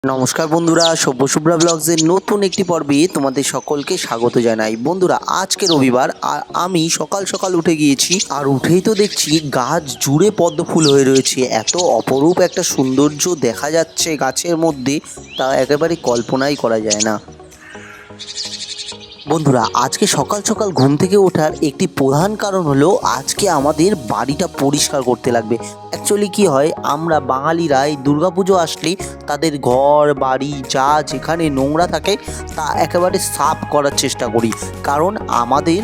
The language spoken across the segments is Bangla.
নমস্কার বন্ধুরা, সভ্য শুভ্রা ব্লগসের নতুন একটি পর্বে তোমাদের সকলকে স্বাগত জানাই। বন্ধুরা, আজকে রবিবার আর আমি সকাল সকাল উঠে গিয়েছি, আর উঠেই তো দেখছি গাছ জুড়ে পদ্ম ফুল হয়ে রয়েছে। এত অপরূপ একটা সৌন্দর্য দেখা যাচ্ছে গাছের মধ্যে, তা একেবারে কল্পনাই করা যায় না। বন্ধুরা, আজকে সকাল সকাল ঘুম থেকে ওঠার একটি প্রধান কারণ হলো আজকে আমাদের বাড়িটা পরিষ্কার করতে লাগবে। অ্যাকচুয়ালি কি হয়, আমরা বাঙালিরা এই দুর্গাপুজো আসলে তাদের ঘর বাড়ি যা যেখানে নোংরা থাকে তা একেবারে সাফ করার চেষ্টা করি, কারণ আমাদের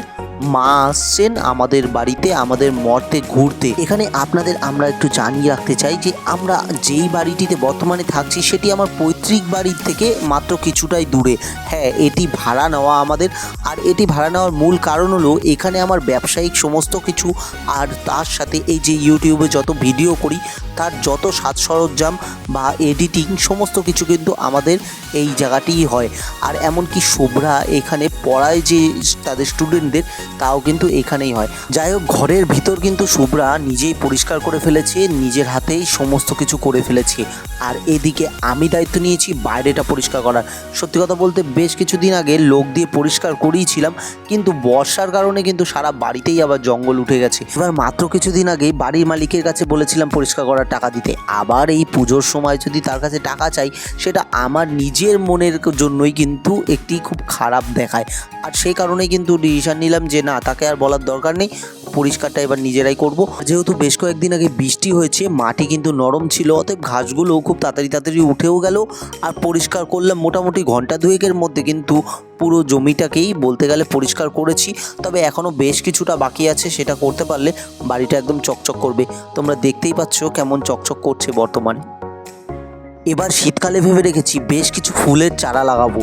মা আসছেন আমাদের বাড়িতে আমাদের মর্তে ঘুরতে। এখানে আপনাদের আমরা একটু জানিয়ে রাখতে চাই যে আমরা যেই বাড়িটিতে বর্তমানে থাকছি সেটি আমার পৈতৃক বাড়ির থেকে মাত্র কিছুটাই দূরে। হ্যাঁ, এটি ভাড়া নেওয়া আমাদের, আর এটি ভাড়া নেওয়ার মূল কারণ হলো এখানে আমার ব্যবসায়িক সমস্ত কিছু, আর তার সাথে এই যে ইউটিউবে যত ভিডিও করি তার যত সাজ সরঞ্জাম বা এডিটিং সমস্ত কিছু কিন্তু আমাদের এই জায়গাটিই হয়। আর এমনকি শুভ্রা এখানে পড়ায় যে তাদের স্টুডেন্টদের, তাও কিন্তু এখানেই হয়। যাই হোক, ঘরের ভিতর কিন্তু শুভ্রা নিজেই পরিষ্কার করে ফেলেছে, নিজের হাতেই সমস্ত কিছু করে ফেলেছে। আর এদিকে আমি দায়িত্ব নিয়েছি বাইরেটা পরিষ্কার করার। সত্যি কথা বলতে বেশ কিছুদিন আগে লোক দিয়ে পরিষ্কার করিয়েছিলাম, কিন্তু বর্ষার কারণে কিন্তু সারা বাড়িতেই আবার জঙ্গল উঠে গেছে। এবার মাত্র কিছুদিন আগে বাড়ির মালিকের কাছে বলেছিলাম পরিষ্কার করার টাকা দিতে, আবার এই পুজোর সময় যদি তার কাছে টাকা চাই সেটা আমার নিজের মনের জন্যই কিন্তু একটি খুব খারাপ দেখায়। আর সেই কারণেই কিন্তু ডিসিশন নিলাম যে না, তাকে আর বলার দরকার নেই, পরিষ্কারটা এবার নিজেরাই করব। যেহেতু বেশ কয়েকদিন আগে বৃষ্টি হয়েছে, মাটি কিন্তু নরম ছিল, অতএব ঘাসগুলো খুব তাড়াতাড়ি উঠেও গেল। আর পরিষ্কার করলাম মোটামুটি ঘন্টা দুয়েকের মধ্যে, কিন্তু পুরো জমিটাকেই বলতে গেলে পরিষ্কার করেছি। তবে এখনও বেশ কিছুটা বাকি আছে, সেটা করতে পারলে বাড়িটা একদম চকচক করবে। তোমরা দেখতেই পাচ্ছ কেমন চকচক করছে বর্তমানে। এবার শীতকালে ভেবে রেখেছি বেশ কিছু ফুলের চারা লাগাবো,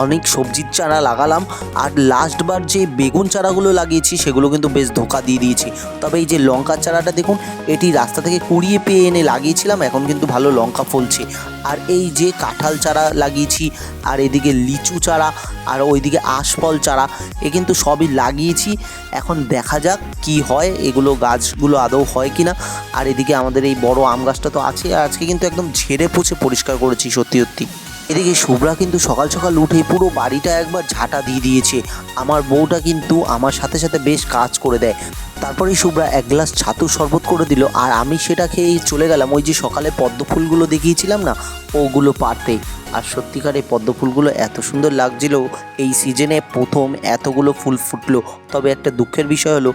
অনেক সবজির চারা লাগালাম। আর লাস্টবার যে বেগুন চারাগুলো লাগিয়েছি সেগুলো কিন্তু বেশ ধোকা দিয়ে দিয়েছি। তবে এই যে লঙ্কার চারাটা দেখুন, এটি রাস্তা থেকে কুড়িয়ে পেয়ে এনে লাগিয়েছিলাম, এখন কিন্তু ভালো লঙ্কা ফলছে। আর এই যে কাঁঠাল চারা লাগিয়েছি, আর এদিকে লিচু চারা, আর ওইদিকে আশফল চারা, এ কিন্তু সবই লাগিয়েছি। এখন দেখা যাক কি হয়, এগুলো গাছগুলো আদৌ হয় কি না। আর এদিকে আমাদের এই বড় আম গাছটা তো আছে, আর আজকে কিন্তু একদম ঝেড়ে পুছে পরিষ্কার করেছি সত্যি সত্যি। এদিকে শুভ্রা কিন্তু সকাল সকাল উঠে পুরো বাড়িটা একবার ঝাঁটা দিয়ে দিয়েছে। আমার বউটা কিন্তু আমার সাথে সাথে বেশ কাজ করে দেয়। তারপরেই শুভ্রা এক গ্লাস ছাতুর শরবত করে দিল, আর আমি সেটা খেয়েই চলে গেলাম ওই যে সকালে পদ্ম ফুলগুলো দেখিয়েছিলাম না, ওগুলো পারতে। আর সত্যিকার এই পদ্ম ফুলগুলো এত সুন্দর লাগছিল, এই সিজনে প্রথম এতগুলো ফুল ফুটলো। তবে একটা দুঃখের বিষয় হলো,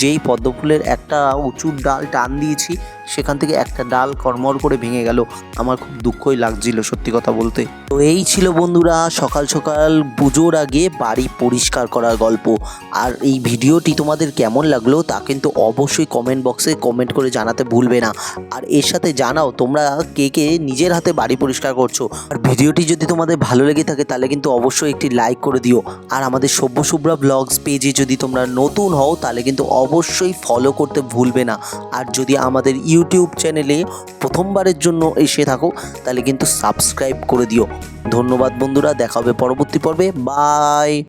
যেই পদ্ম ফুলের একটা উঁচু ডাল টান দিয়েছি সেখান থেকে একটা ডাল কড়মড় করে ভেঙে গেল। আমার খুব দুঃখই লাগছিল সত্যি কথা বলতে। তো এই ছিল বন্ধুরা সকাল সকাল পুজোর আগে বাড়ি পরিষ্কার করার গল্প। আর এই ভিডিওটি তোমাদের কেমন লাগলো তা কিন্তু অবশ্যই কমেন্ট বক্সে কমেন্ট করে জানাতে ভুলবে না। আর এর সাথে জানাও তোমরা কে কে নিজের হাতে বাড়ি পরিষ্কার করছো। আর ভিডিওটি যদি তোমাদের ভালো লেগে থাকে তাহলে কিন্তু অবশ্যই একটি লাইক করে দিও। আর আমাদের সভ্য শুভ্রা ব্লগস পেজে যদি তোমরা নতুন হও তাহলে কিন্তু অবশ্যই ফলো করতে ভুলবে না। আর যদি আমাদের ইউটিউব চ্যানেলে প্রথমবারের জন্য এসে থাকো তাহলে কিন্তু সাবস্ক্রাইব করে দিও। ধন্যবাদ বন্ধুরা, দেখা হবে পরবর্তী পর্বে। বাই।